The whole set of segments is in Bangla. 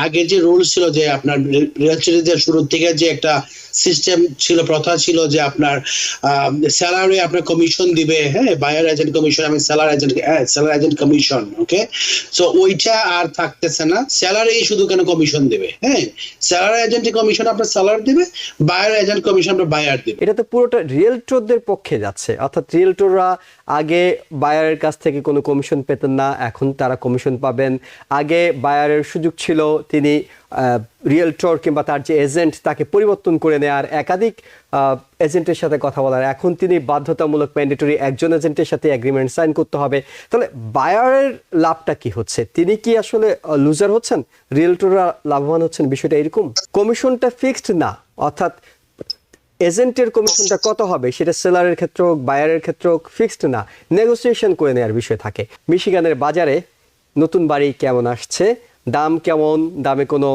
আগে যে রুলস ছিল যে আপনার রিয়েল এস্টেটের শুরু থেকে যে একটা সিস্টেম ছিল, প্রথা ছিল যে আপনার স্যালারি আপনার কমিশন দিবে, হ্যাঁ, বায়ার এজেন্ট কমিশন, আমি সেলার এজেন্ট কমিশন, ওকে। সো ওইটা আর থাকতেছে না, স্যালারি শুধু কেন কমিশন দিবে, হ্যাঁ, সেলার এজেন্ট কমিশন আপনার সেলার দিবে, বায়ার এজেন্ট কমিশন আপনার বায়ার দিবে। এটা তো পুরোটা রিয়েলটরদের পক্ষে যাচ্ছে, অর্থাৎ রিয়েলটররা আগে বায়ারের কাছ থেকে কোনো কমিশন পেতেন না, এখন তারা কমিশন পাবেন। আগে বায়ারের সুযোগ ছিল তিনি রিয়েলটর কিংবা তার যে এজেন্ট তাকে পরিবর্তন করে নেয়ার, একাধিক এজেন্টের সাথে কথা বলার। এখন তিনি বাধ্যতামূলক ম্যান্ডেটরি একজন এজেন্টের সাথে এগ্রিমেন্ট সাইন করতে হবে। তাহলে বায়ারের লাভটা কি হচ্ছে? তিনি কি আসলে লুজার হচ্ছেন, রিয়েলটররা লাভবান হচ্ছেন? বিষয়টা এরকম। কমিশনটা ফিক্সড না, অর্থাৎ এজেন্টের কমিশনটা কত হবে সেটা সেলারের ক্ষেত্রে হোক বায়ারের ক্ষেত্রে হোক ফিক্সড না, নেগোসিয়েশন করে নেওয়ার বিষয় থাকে। মিশিগানের বাজারে নতুন বাড়ি কেমন আসছে, দাম কেমন, দামে কোনো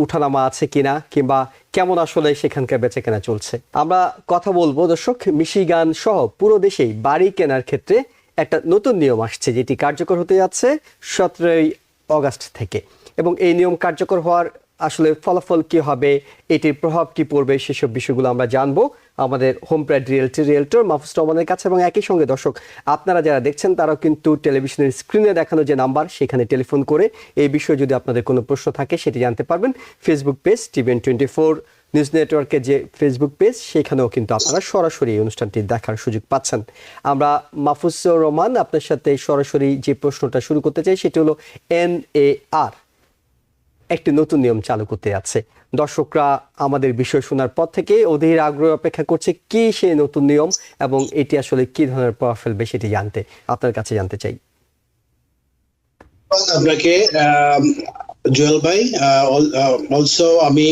উঠানামা আছে কিনা, কিংবা কেমন আসলে সেখানকার বেচে কেনা চলছে, আমরা কথা বলবো। দর্শক, মিশিগান সহ পুরো দেশেই বাড়ি কেনার ক্ষেত্রে একটা নতুন নিয়ম আসছে, যেটি কার্যকর হতে যাচ্ছে 17ই অগাস্ট থেকে। এবং এই নিয়ম কার্যকর হওয়ার আসলে ফলাফল কি হবে, এটির প্রভাব কি পড়বে, সেসব বিষয়গুলো আমরা জানবো আমাদের হোম প্রাইড রিয়েলটর মাহফুজ রহমানের কাছে। এবং একই সঙ্গে দর্শক, আপনারা যারা দেখছেন তারাও কিন্তু টেলিভিশনের স্ক্রিনে দেখানো যে নাম্বার, সেখানে টেলিফোন করে এই বিষয়ে যদি আপনাদের কোনো প্রশ্ন থাকে সেটি জানতে পারবেন। ফেসবুক পেজ TVN24 নিউজ নেটওয়ার্কের যে ফেসবুক পেজ, সেখানেও কিন্তু আপনারা সরাসরি এই অনুষ্ঠানটি দেখার সুযোগ পাচ্ছেন। আমরা মাহফুজ রহমান আপনার সাথে সরাসরি যে প্রশ্নটা শুরু করতে চাই সেটি হলো NAR একটি নতুন নিয়ম চালু করতে যাচ্ছে। দর্শকরা আমাদের বিষয় শোনার পর থেকে অধীর আগ্রহ অপেক্ষা করছে কি সেই নতুন নিয়ম এবং এটি আসলে কি ধরনের প্রভাব ফেলবে সেটি জানতে, আপনার কাছে জানতে চাই। আপনাকে জুয়েল ভাই, অলসো আমি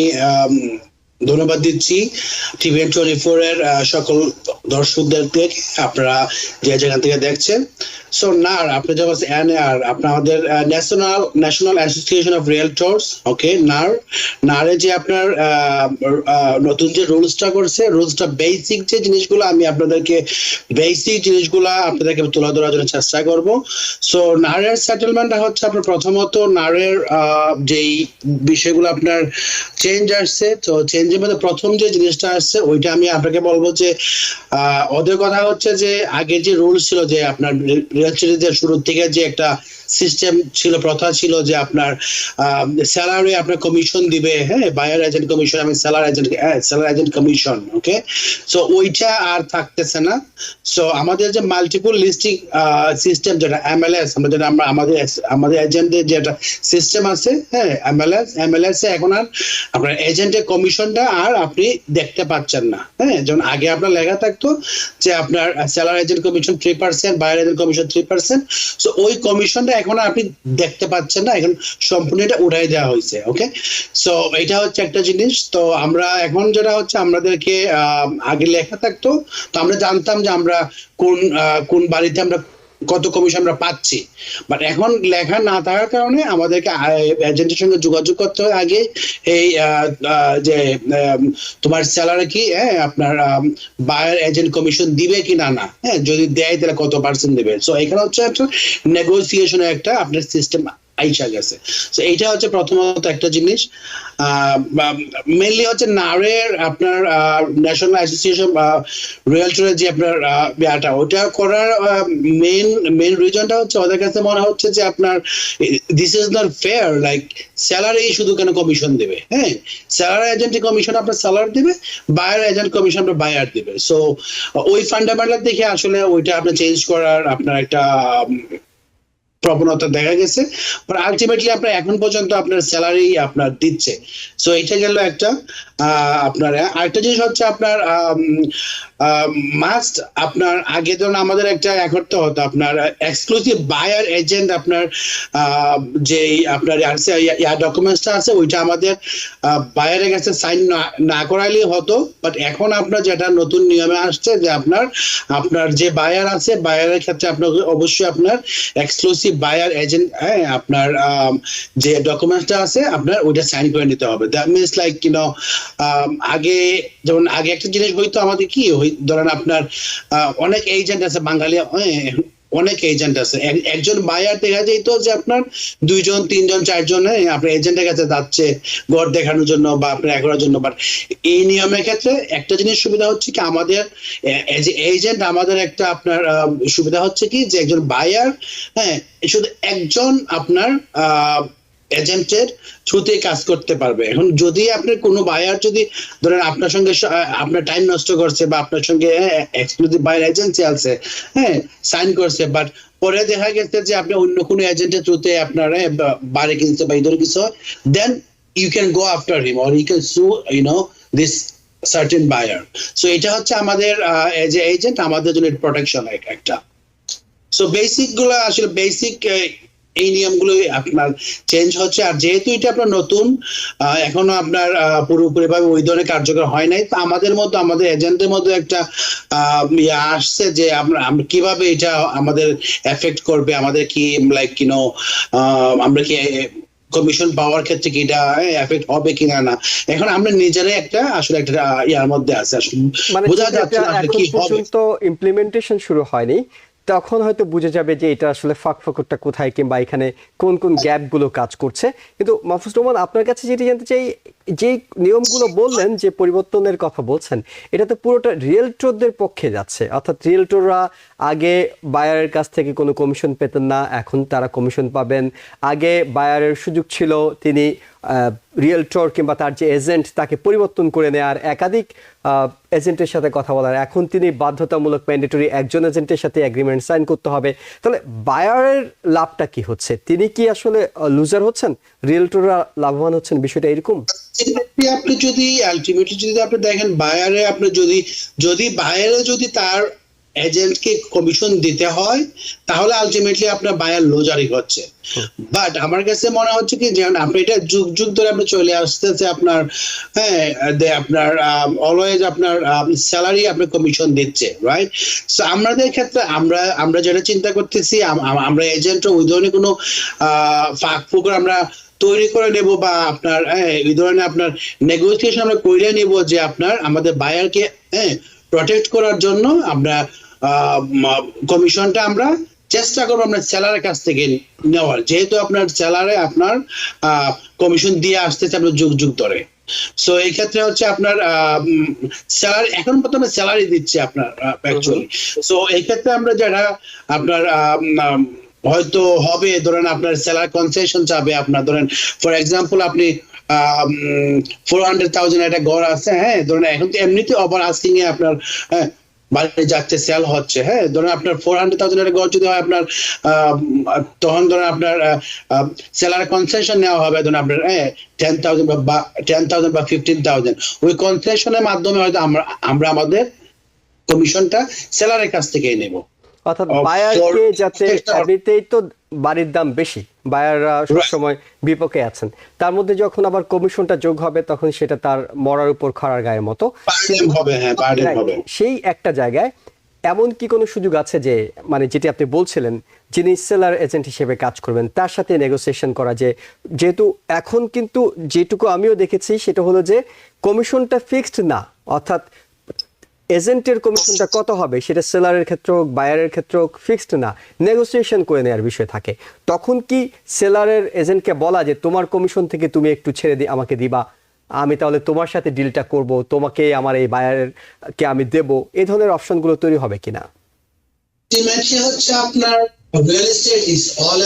ধন্যবাদ দিচ্ছি TVN24 এর সকল দর্শকদেরকে, আপনারা যে যেখান থেকে দেখছেন। সো নার, আপনি যখন NAR, আপনার আমাদের ন্যাশনাল অ্যাসোসিয়েশন অফ রিয়েলটরস, ওকে, নারে যে আপনার নতুন যে রুলসটা করছে, রুলসটা বেসিক যে জিনিসগুলো আমি আপনাদেরকে তুলে ধরার জন্য চেষ্টা করব। সো নারের সেটেলমেন্টটা হচ্ছে আপনার প্রথমত নারের যেই বিষয়গুলো আপনার চেঞ্জ আসছে, তো চেঞ্জের মধ্যে প্রথম যে জিনিসটা আসছে ওইটা আমি আপনাকে বলবো যে ওদের কথা হচ্ছে যে আগে যে রুলস ছিল যে আপনার রিয়েল এস্টেটের শুরু থেকে যে একটা সিস্টেম ছিল, প্রথা ছিল যে আপনার স্যালারি আপনার কমিশন দিবে, হ্যাঁ, বায়ার এজেন্ট কমিশন, আমি সেলার এজেন্ট কমিশন, ওকে। সো ওইটা আর থাকতেছে না। সো আমাদের যে মাল্টিপল লিস্টিং সিস্টেম, যেটা MLS, আমাদের এজেন্টের যে একটা সিস্টেম আছে, হ্যাঁ, MLS এ এখন আর আপনার এজেন্টের কমিশনটা আর আপনি দেখতে পাচ্ছেন না, হ্যাঁ। যেমন আগে আপনার লেখা থাকতো যে আপনার seller agent commission 3%, buyer agent commission 3%। So ওই কমিশনটা এখন আপনি দেখতে পাচ্ছেন না, এখন সম্পূর্ণ এটা উঠাই দেওয়া হয়েছে, ওকে। সো এটা হচ্ছে একটা জিনিস। তো আমরা এখন যেটা হচ্ছে আমাদেরকে আগে লেখা থাকতো, তো আমরা জানতাম যে আমরা কোন বাড়িতে আমরা কত কমিশন আমরা পাচ্ছি, বাট এখন লেখা না থাকার কারণে আমাদেরকে এজেন্টের সঙ্গে যোগাযোগ করতে হয় আগে, এই যে তোমার স্যালারি কি, হ্যাঁ, আপনার বায়ার এজেন্ট কমিশন দিবে কি না, হ্যাঁ, যদি দেয় তাহলে কত পার্সেন্ট দেবে। সো এখানে হচ্ছে একটা নেগোসিয়েশনের একটা আপনার সিস্টেম আইসা গেছে। তো এইটা হচ্ছে প্রথমত একটা জিনিস। মেইনলি হচ্ছে নারের আপনার ন্যাশনাল অ্যাসোসিয়েশন রিয়েলটরের যে আপনার ইয়াটা, ওটা করার মেইন রিজনটা হচ্ছে ওদের কাছে মনে হচ্ছে যে আপনার this is not fair, like salary শুধু কেন কমিশন দেবে, হ্যাঁ, স্যালারি এজেন্ট কমিশন আপনার স্যালারি দেবে, বায়ার এজেন্ট কমিশন আপনার বায়ার দেবে। সো ওই ফান্ডামেন্টাল দেখে আসলে ওইটা আপনার চেঞ্জ করার আপনার একটা প্রবণতা দেখা গেছে। বাট আলটিমেটলি আপনার এখন পর্যন্ত আপনার স্যালারি আপনার দিচ্ছে। সো এটা গেল একটা। আপনার আরেকটা জিনিস হচ্ছে আপনার মাস্ট আপনার আগে ধরুন আমাদের একটা করতে হতো আপনার এক্সক্লুসিভ বায়ার এজেন্ট, আপনার যেই আপনার ডকুমেন্টসটা আছে ওইটা আমাদের বায়ারের কাছে সাইন না করাইলেই হতো। বাট এখন আপনার যেটা নতুন নিয়মে আসছে যে আপনার যে বায়ার আছে, বায়ারের ক্ষেত্রে আপনাকে অবশ্যই আপনার এক্সক্লুসিভ বায়ার এজেন্ট, হ্যাঁ, আপনার যে ডকুমেন্টসটা আছে আপনার ওইটা সাইন করে নিতে হবে। দ্যাট মিনস লাইক আগে যেমন আগে একটা জিনিস হইতো আমাদের কি ধরেন আপনার অনেক এজেন্ট আছে বাঙালি, অনেক এজেন্ট আছে। একজন বায়ার দেখা যেত যে আপনার 2 জন 3 জন 4 জন আপনার এজেন্টের কাছে যাচ্ছে ঘর দেখানোর জন্য বা আপনার করার জন্য। বাট এই নিয়মের ক্ষেত্রে একটা জিনিস সুবিধা হচ্ছে কি, আমাদের এজ এজেন্ট আমাদের একটা আপনার সুবিধা হচ্ছে কি যে একজন বায়ার, হ্যাঁ, শুধু একজন আপনার এজেন্টের থ্রুতে কাজ করতে পারবে। এখন যদি আপনার কোনো বায়ার যদি ধরেন আপনার সঙ্গে আপনার টাইম নষ্ট করছে বা আপনার সঙ্গে এক্সক্লুসিভ বায়ার এজেন্সি আছে, হ্যাঁ, সাইন করছে, বাট পরে দেখা গেছে যে আপনি অন্য কোনো এজেন্টের থ্রুতে আপনার বাড়ি কিনছে বা এই ধরনের কিছু, then you can go after him or you can sue this certain buyer. So এটা হচ্ছে আমাদের এজ এ এজেন্ট আমাদের জন্য প্রোটেকশন একটা। সো বেসিক গুলো আসলে বেসিক এই নিয়মগুলো আপনার চেঞ্জ হচ্ছে। আর যেহেতু এটা আপনার নতুন, এখনো আপনার পুরোপুরি ভাবে ওই ধরনের কার্যকর হয় নাই, তো আমাদের মধ্যে আমাদের এজেন্টের মধ্যে একটা আসছে যে আমরা কিভাবে এটা আমাদের এফেক্ট করবে, আমাদের কি লাইক আমরা কি কমিশন পাওয়ার ক্ষেত্রে কি এটা এফেক্ট হবে কিনা না। এখন আমরা নিজেরাই একটা আসলে একটা ইয়ার মধ্যে আছে, আসলে মানে বোঝা যেটা যাচ্ছে না আসলে এখন কি হবে। পর্যন্ত ইমপ্লিমেন্টেশন শুরু হয়নি, তখন হয়তো বুঝে যাবে যে এটা আসলে ফাঁকফোকরটা কোথায় কিংবা এখানে কোন কোন গ্যাপগুলো কাজ করছে। কিন্তু মাহফুজ রহমান, আপনার কাছে যেটি জানতে চাই, যে নিয়মগুলো বললেন যে পরিবর্তনের কথা বলছেন, এটা তো পুরোটা রিয়েলটরদের পক্ষে যাচ্ছে। অর্থাৎ রিয়েলটররা আগে বায়ারের কাছ থেকে কোনো কমিশন পেতেন না, এখন তারা কমিশন পাবেন। আগে বায়ারের সুযোগ ছিল তিনি রিয়েলটর কিংবা তার যে এজেন্ট তাকে পরিবর্তন করে নেয়ার, একাধিক এজেন্টের সাথে কথা বলার, এখন তিনি বাধ্যতামূলক ম্যান্ডেটরি একজন এজেন্টের সাথে এগ্রিমেন্ট সাইন করতে হবে। তাহলে বায়ারের লাভটা কি হচ্ছে? তিনি কি আসলে লুজার হচ্ছেন, রিয়েলটররা লাভবান হচ্ছেন? বিষয়টা এরকম? আপনি যদি আলটিমেটলি যদি আপনি দেখেন বায়ারে, আপনি যদি বায়ারে যদি তার এজেন্টকে কমিশন দিতে হয়, তাহলে আলটিমেটলি আপনার বায়ার লুজারই হচ্ছে। বাট আমার কাছে মনে হচ্ছে কি, যেমন আপনি এটা যুগ যুগ ধরে আপনি চলে আসতেছে আপনার, হ্যাঁ, আপনার অলওয়েজ আপনার স্যালারি আপনি কমিশন দিচ্ছে, রাইট? সো আমাদের ক্ষেত্রে আমরা যেটা চিন্তা করতেছি, আমরা এজেন্ট ওই ধরনের কোনো ফাঁক ফুকর আমরা তৈরি করে নেব বা আপনার এই ধরনের আপনার নেগোসিয়েশন আমরা করে নেব যে আপনার আমাদের বায়ারকে প্রটেক্ট করার জন্য আমরা কমিশনটা আমরা চেষ্টা করবো আমরা সেলারের কাছ থেকে নেওয়ার, যেহেতু আপনার সেলারে আপনার কমিশন দিয়ে আসতেছে আপনার যুগ যুগ ধরে। সো এই ক্ষেত্রে হচ্ছে আপনার স্যালারি এখন প্রথমে স্যালারি দিচ্ছে আপনার অ্যাকচুয়ালি। সো এই ক্ষেত্রে আমরা যারা আপনার হয়তো হবে ধরেন আপনার স্যালারি কনসেশন চাবে, আপনার ধরেন ফর এক্সাম্পল আপনি 400,000 একটা ঘর আছে, হ্যাঁ, ধরেন এখন তো এমনিতে ওভার আস্কিং এ আপনার বাড়ি যাচ্ছে, সেল হচ্ছে, হ্যাঁ, ধরেন আপনার 400,000 এর ঘর যদি হয় আপনার তখন ধরেন আপনার সেলার কনসেশন নেওয়া হবে, ধরেন আপনার 10,000 বা 15,000 ওই কনসেশনের মাধ্যমে হয়তো আমরা আমাদের কমিশনটা সেলারের কাছ থেকে নেব। অর্থাৎ বায়ারকে যাতে, এমনিতেই তো বাড়ির দাম বেশি, বায়াররা সবসময় বিপক্ষে আছেন, তার মধ্যে যখন আবার কমিশনটা যোগ হবে তখন সেটা তার মরার উপর খড়ার গায়ের মতো হবে। হ্যাঁ, হবে। সেই একটা জায়গায় এমন কি কোনো সুযোগ আছে যে, মানে যেটি আপনি বলছিলেন, যিনি সেলার এজেন্ট হিসেবে কাজ করবেন তার সাথে নেগোসিয়েশন করা, যে যেহেতু এখন কিন্তু যেটুকু আমিও দেখেছি সেটা হলো যে কমিশনটা ফিক্সড না, অর্থাৎ এজেন্টের কমিশনটা কত হবে সেটা সেলারের ক্ষেত্রে হোক বায়ারের ক্ষেত্রে হোক ফিক্সড না, নেগোসিয়েশন করে নেওয়ার বিষয় থাকে। তখন কি সেলারের এজেন্টকে বলা যে তোমার কমিশন থেকে তুমি একটু ছেড়ে আমাকে দিবা, আমি তাহলে তোমার সাথে ডিলটা করব, তোমাকে আমার এই বায়ারকে আমি দেব, এই ধরনের অপশনগুলো তৈরি হবে কিনা? আলটিমেটলি হচ্ছে আপনার real estate is all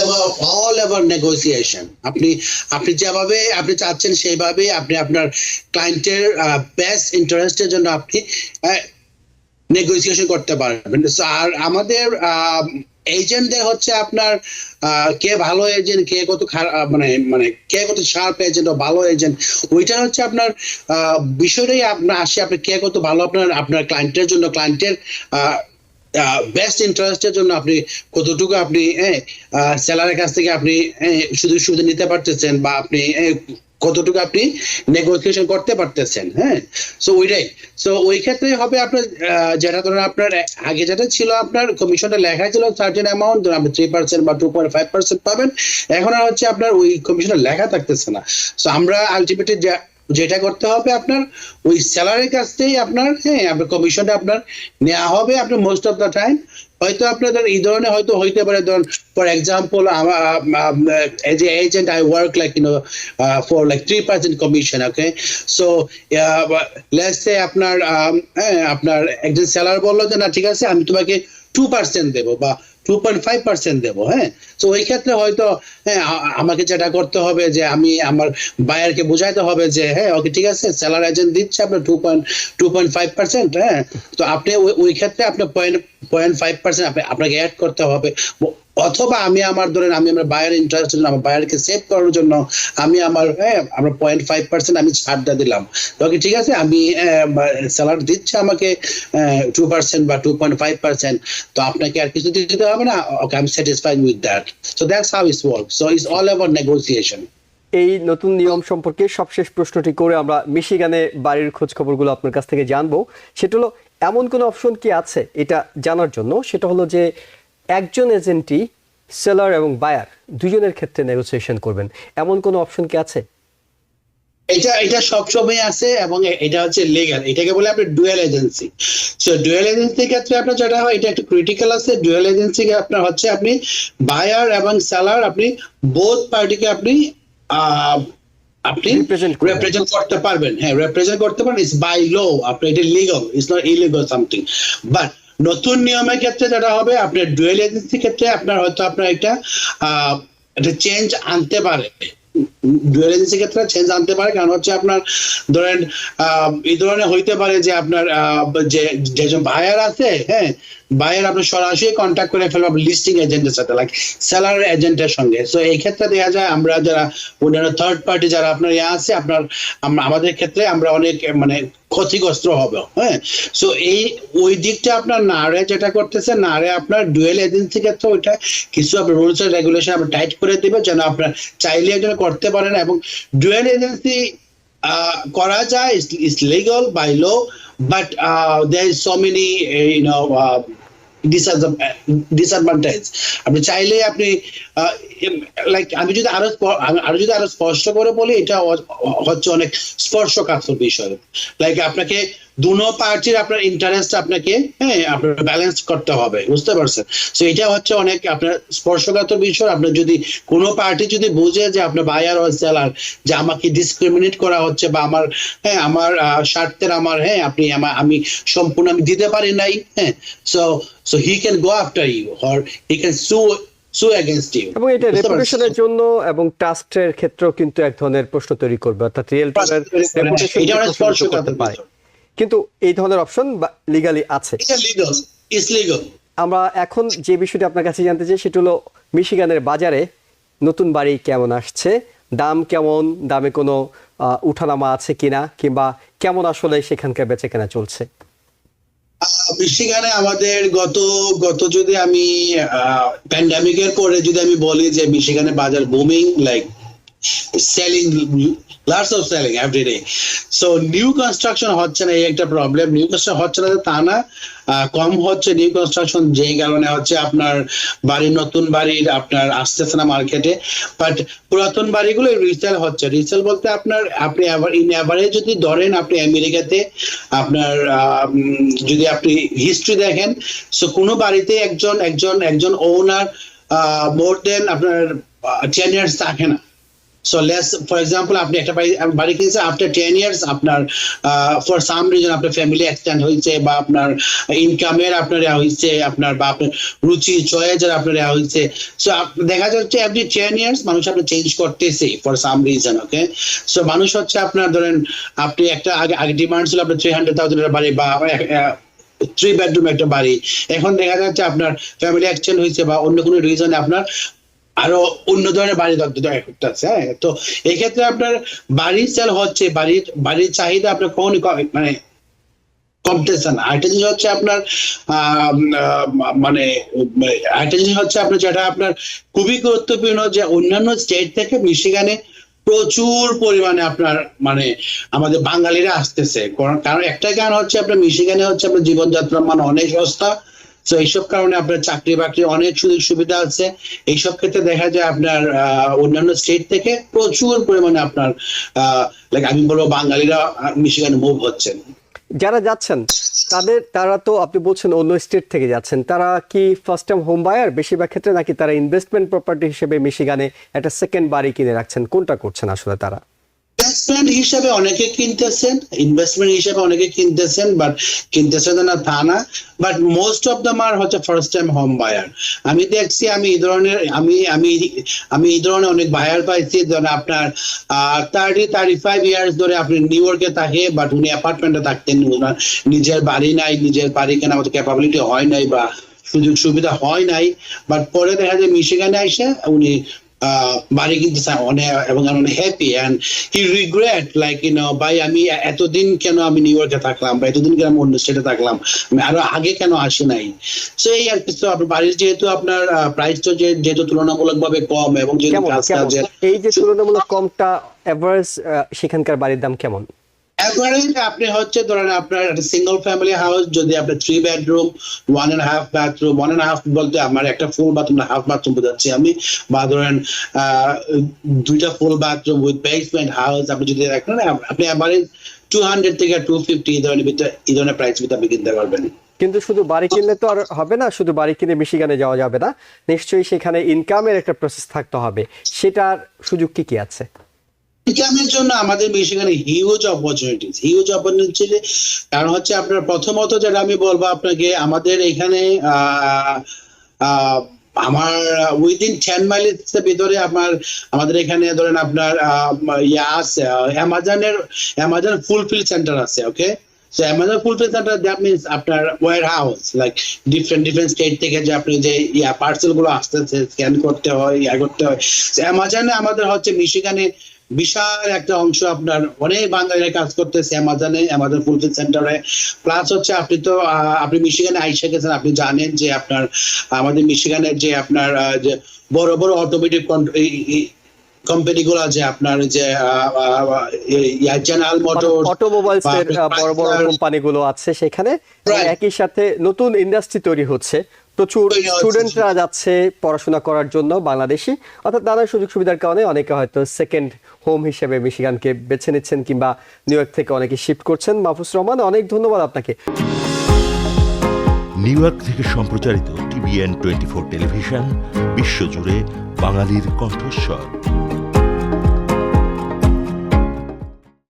about negotiation. আপনি যেভাবে আপনি চাচ্ছেন সেইভাবে আপনি আপনার ক্লায়েন্টের বেস্ট ইন্টারেস্টের জন্য আপনি নেগোসিয়েশন করতে পারবেন। আর আমাদের এজেন্টদের হচ্ছে আপনার কে ভালো এজেন্ট, কে কত মানে কে কত শার্প এজেন্ট ও ভালো এজেন্ট, ওইটা হচ্ছে আপনার বিষয়টাই আপনার আসে, আপনি কে কত ভালো আপনার ক্লায়েন্টের জন্য, ক্লায়েন্টের বেস্ট ইন্টারেস্টের জন্য আপনি কতটুকু আপনি সেলারের কাছ থেকে আপনি সুযোগ সুবিধা নিতে পারতেছেন বা আপনি কতটুকু আপনি নেগোসিয়েশন করতে পারতেছেন। হ্যাঁ, সো ওইটাই। সো ওই ক্ষেত্রে হবে আপনার যেটা ধরেন আপনার আগে যেটা ছিল আপনার কমিশনটা লেখা ছিল সার্টেন অ্যামাউন্ট, ধরুন আপনি 3% বা 2.5% পাবেন, এখন আর হচ্ছে আপনার ওই কমিশনটা লেখা থাকতেছে না। সো আমরা আলটিমেটলি যেটা করতে হবে আপনার ওই স্যালারির কাছ থেকেই আপনার আপনার কমিশনটা আপনার নেওয়া হবে আপনার মোস্ট অফ দ্য টাইম। হয়তো আপনাদের এই ধরনের হয়তো হইতে পারে, ধরুন for example as a agent I work like for like 3% commission, okay. So let's say আপনার আপনার একজন সেলার বললো যে না ঠিক আছে আমি তোমাকে 2% দেবো বা 2.5% দেবো, হ্যাঁ। তো ওই ক্ষেত্রে হয়তো হ্যাঁ আমাকে যেটা করতে হবে যে আমি আমার বায়ারকে বোঝাইতে হবে যে হ্যাঁ ওকে ঠিক আছে সেলার এজেন্ট দিচ্ছে আপনার 2.5%, হ্যাঁ। তো আপনি ওই ক্ষেত্রে আপনার 0.5% আপনাকে অ্যাড করতে হবে, অথবা আমি আমার ধরেন আমি আমার বায়ার ইন্টারেস্ট আমার বায়ারকে সেভ করার জন্য আমি আমার আমরা 0.5% আমি ছাড়টা দিলাম, ওকে ঠিক আছে আমি স্যালারি দিচ্ছে আমাকে 2% বা 2.5%, তো আপনাকে আর কিছু দিতে হবে না, okay I am satisfied with that. So that's how it's work, so it's all about negotiation. এই নতুন নিয়ম সম্পর্কে সবশেষ প্রশ্নটি করে আমরা মিশিগানে বাড়ির খোঁজ খবরগুলো আপনার কাছ থেকে জানবো। সেটা হলো এমন কোনো অপশন কি আছে এটা জানার জন্য, সেটা হলো যে একজন এজেন্টই সেলার এবং বায়ার দুজনের ক্ষেত্রে নেগোসিয়েশন করবেন, এমন কোনো অপশন কি আছে? এটা সবসময় আছে এবং এটা হচ্ছে লিগ্যাল, এটাকে বলে আপনি ডুয়াল এজেন্সি। সো ডুয়াল এজেন্সির ক্ষেত্রে আপনার যেটা হয় এটা একটু ক্রিটিক্যাল আছে। ডুয়াল এজেন্সি আপনার হচ্ছে আপনি বায়ার এবং সেলার আপনি বোথ পার্টিকে আপনি আপনি রিপ্রেজেন্ট করতে পারবেন, হ্যাঁ রিপ্রেজেন্ট করতে পারেন, ইটস বাই ল, আপনি এটা legal, it's not illegal something. But নতুন নিয়মের ক্ষেত্রে যেটা হবে আপনার ডুয়াল এজেন্সির ক্ষেত্রে আপনার হয়তো আপনার একটা চেঞ্জ আনতে পারে, ডুয়াল এজেন্সির ক্ষেত্রে চেঞ্জ আনতে পারে, কারণ হচ্ছে আপনার ধরেন এই ধরনের হইতে পারে যে আপনার যে যেজন বায়ার আছে, হ্যাঁ বায়ার আপনি সরাসরি কন্ট্যাক্ট করে ফেলবেন লিস্টিং এজেন্টের সাথে, লাইক সেলার এজেন্টের সঙ্গে। সো এই ক্ষেত্রে দেখা যায় আমরা যারা অন্যান্য থার্ড পার্টি যারা আপনার আছে আপনার আমাদের ক্ষেত্রে আমরা অনেক মানে ক্ষতিগ্রস্ত হবে, হ্যাঁ। সো এই ওই দিকটা আপনার নারে যেটা করতেছে, নারে আপনার ডুয়েল এজেন্সি ক্ষেত্রে ওইটা কিছু আপনার রুলস এন্ড রেগুলেশন আপনার টাইট করে দিবে যেন আপনার চাইলে একজন করতে পারেন, এবং ডুয়েল এজেন্সি করা যায়, it's legal by law, but there is so many disadvantage. আপনি চাইলে আপনি লাইক আমি যদি আরো স্পষ্ট করে বলি, এটা হচ্ছে অনেক স্পর্শকাতর বিষয়, লাইক আপনাকে দুনো পার্টির আপনার ইন্টারেস্ট আপনাকে হ্যাঁ আপনার ব্যালেন্স করতে হবে, বুঝতে পারছেন। তো এটা হচ্ছে অনেক আপনার স্পর্শকাতর বিষয়। আপনার যদি কোনো পার্টি যদি বুঝে যে আপনার বায়ার ও সেলার যে আমাকে ডিসক্রিমিনেট করা হচ্ছে বা আমার হ্যাঁ আমার স্বার্থের আমার হ্যাঁ আপনি আমি সম্পূর্ণ আমি দিতে পারি নাই, হ্যাঁ so he can go after you or he can sue against you, এবং এটা রেপুটেশনের জন্য এবং ট্রাস্টের ক্ষেত্রেও কিন্তু এক ধরনের প্রশ্ন তৈরি করবে, অর্থাৎ রিয়েলটরের রেপুটেশন করতে পারে। কিন্তু এই ধরনের অপশন লিগালি আছে, আমরা এখন যে বিষয়টি আপনার কাছে জানতে চাই সেটা হলো মিশিগানের বাজারে নতুন বাড়ি কেমন আসছে, দাম কেমন, দামে কোনো উঠানামা আছে কিনা, কিংবা কেমন আসলে সেখানকার বেচাকেনা চলছে। মিশিগানে আমাদের গত যদি আমি প্যান্ডামিকের পরে যদি আমি বলি যে মিশিগানে বাজার booming, like selling, lots of selling every day. So new construction হচ্ছে না, এই একটা প্রবলেম। নিউ কনস্ট্রাকশন হচ্ছে না তা না, কম হচ্ছে নিউ কনস্ট্রাকশন, যেই কারণে হচ্ছে আপনার বাড়ির নতুন বাড়ির আপনার আসতেছে না মার্কেটে, বাট পুরাতন বাড়িগুলো রিসেল হচ্ছে। রিসেল বলতে আপনার আপনি ইন এভারেজ যদি ধরেন আপনি আমেরিকাতে আপনার যদি আপনি হিস্ট্রি দেখেন, সো কোনো বাড়িতে একজন ওনার মোর দেন আপনার 10 years থাকে না। So let's, for example, আপনি একটা বাড়ি কিনছে after 10 years আপনার for some reason আপনার ফ্যামিলি এক্সটেন্ড হয়েছে বা আপনার ইনকামের আপনার হয়েছে আপনার বা আপনার রুচি চয়েসের আপনার হয়েছে, সো দেখা যাচ্ছে every 10 years মানুষ আপনার চেঞ্জ করতেছে for some reason, okay. So মানুষ হচ্ছে আপনার ধরেন আপনি একটা আগে ডিমান্ড ছিল আপনার 300,000 এর বাড়ি বা 3 bedroom একটা বাড়ি, এখন দেখা যাচ্ছে আপনার ফ্যামিলি এক্সটেন্ড হয়েছে বা অন্য কোনো রিজনে আপনার আরো অন্য ধরনের বাড়ি দরকার করতেছে, হ্যাঁ। তো এই ক্ষেত্রে আপনার বাড়ি সেল হচ্ছে, বাড়ির চাহিদা আপনার কখনই মানে কমতেছে না। আরেকটা জিনিস হচ্ছে আপনার মানে আরেকটা জিনিস হচ্ছে আপনার যেটা আপনার খুবই গুরুত্বপূর্ণ, যে অন্যান্য স্টেট থেকে মিশিগানে প্রচুর পরিমাণে আপনার মানে আমাদের বাঙালিরা আসতেছে, কারণ একটাই কারণ হচ্ছে আপনার মিশিগানে হচ্ছে আপনার জীবনযাত্রার মান অনেক সস্তা। তো এইসব কারণে আপনার চাকরি বাকরি অনেক সুযোগ সুবিধা আছে। এইসব ক্ষেত্রে দেখা যায় আপনার অন্যান্য স্টেট থেকে প্রচুর পরিমাণে আপনার লাইক আমি বলবো বাঙালিরা মিশিগানে মুভ হচ্ছেন। যারা যাচ্ছেন তারা তো আপনি বলছেন অন্য স্টেট থেকে যাচ্ছেন, তারা কি ফার্স্ট টাইম হোম বায়ার বেশিরভাগ ক্ষেত্রে, নাকি তারা ইনভেস্টমেন্ট প্রপার্টি হিসেবে মিশিগানে একটা সেকেন্ড বাড়ি কিনে রাখছেন? কোনটা করছেন আসলে তারা? ইনভেস্টমেন্ট হিসেবে অনেকে কিনতেছেন, বাট কিনতেছেন না তা না, বাট মোস্ট অফ দ্যাম আর হচ্ছে ফার্স্ট টাইম হোম বায়ার। আমি দেখছি, আমি এই ধরনের অনেক বায়ার পাইছি, ধরেন আপনার 30-35 ইয়ার্স ধরে আপনি নিউ ইয়র্কে থাকে, বাট উনি অ্যাপার্টমেন্টে থাকতেন, ওনার নিজের বাড়ি নাই, নিজের বাড়ি কেনার মতো ক্যাপাবিলিটি হয় নাই বা সুযোগ সুবিধা হয় নাই, বাট পরে দেখা যায় মিশিগানে এসে উনি বাড়ি কিনতে চান অনেক, এবং অনেক happy, and he regret like ভাই আমি এতদিন কেন আমি নিউ ইয়র্কে থাকলাম, বা এতদিন কেন আমি অন্য স্টেটে থাকলাম, আমি আরো আগে কেন আসি নাই। সো এই আর কিছু, আপনার বাড়ির যেহেতু আপনার প্রাইস তো যেহেতু তুলনামূলক ভাবে কম, এবং যেহেতু এই যে তুলনামূলক কমটা, এভারেজ সেখানকার বাড়ির দাম কেমন? এভারেজ আপনি হচ্ছে ধরেন আপনার সিঙ্গল ফ্যামিলি হাউস, যদি আপনার 3 বেডরুম 1.5 বাথরুম, 1.5 বলতে আমার একটা ফুল বাথরুম হাফ বাথরুম বোঝাচ্ছি আমি, বা ধরেন 2টা ফুল বাথরুম উইথ বেসমেন্ট হাউস, আপনি যদি দেখেন আপনি এভারেজ 200 থেকে 250 এই ধরনের প্রাইস ভিতরে আপনি কিনতে পারবেন। কিন্তু শুধু বাড়ি কিনলে তো আর হবে না, শুধু বাড়ি কিনে মিশিগানে যাওয়া যাবে না, নিশ্চয়ই সেখানে ইনকামের একটা প্রসেস থাকতে হবে। সেটার সুযোগ কি আছে? ইনকামের জন্য আমাদের মিশিগানে হিউজ অপরচুনিটি, কারণ হচ্ছে আপনার প্রথমত যেটা আমি বলবো আপনাকে, আমাদের এখানে আমার উইদিন 10 মাইলের ভিতরে আমাদের এখানে ধরেন আপনার আছে অ্যামাজন ফুলফিল সেন্টার আছে, ওকে। So Amazon Fulfillment Center, that means আপনার warehouse, like different স্টেট থেকে যে আপনি যে পার্সেল গুলো আসতেছে স্ক্যান করতে হয়, করতে হয়। অ্যামাজনে আমাদের হচ্ছে মিশিগানে বিশাল একটা অংশ আপনার অনেক বাঙালিরা কাজ করতেছে অ্যামাজন ফুলফিল সেন্টারে। প্লাস হচ্ছে আপনি মিশিগানে আইসা গেছেন, আপনি জানেন যে আপনার আমাদের মিশিগানের যে আপনার যে বড় বড় অটোমেটিভ কোম্পানি গুলো আছে, আপনার যে জেনারেল মোটরস, অটোমোবাইলস এর বড় বড় কোম্পানিগুলো আছে সেখানে, একই সাথে নতুন ইন্ডাস্ট্রি তৈরি হচ্ছে, প্রচুর স্টুডেন্টরা যাচ্ছে পড়াশোনা করার জন্য বাংলাদেশি, অর্থাৎ নানা সুযোগ সুবিধার কারণে অনেকে হয়তো সেকেন্ড হোম হিসেবে মিশিগানকে বেছে নিচ্ছেন, কিংবা নিউ ইয়র্ক থেকে অনেকে শিফট করছেন। মাহফুজ রহমান, অনেক ধন্যবাদ আপনাকে। নিউ ইয়র্ক থেকে সম্প্রচারিত TVN 24 টেলিভিশন, বিশ্বজুড়ে বাঙালির কণ্ঠস্বর।